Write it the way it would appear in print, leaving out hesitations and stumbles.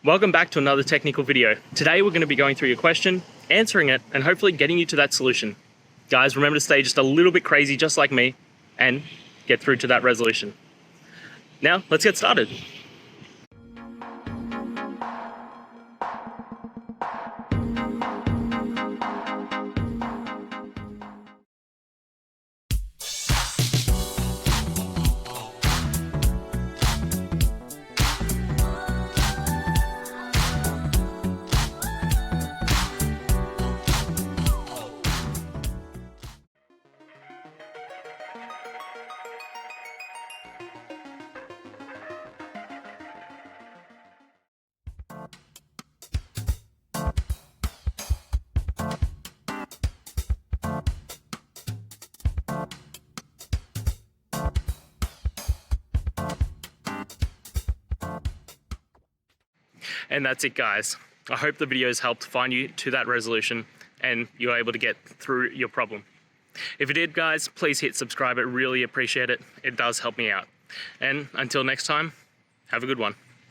Welcome back to another technical video. Today we're going to be going through your question, answering it, and hopefully getting you to that solution. Guys, remember to stay just a little bit crazy just like me and get through to that resolution. Now, let's get started. And that's it, guys. I hope the video has helped find you to that resolution and you're able to get through your problem. If it did, guys, please hit subscribe. I really appreciate it. It does help me out. And until next time, have a good one.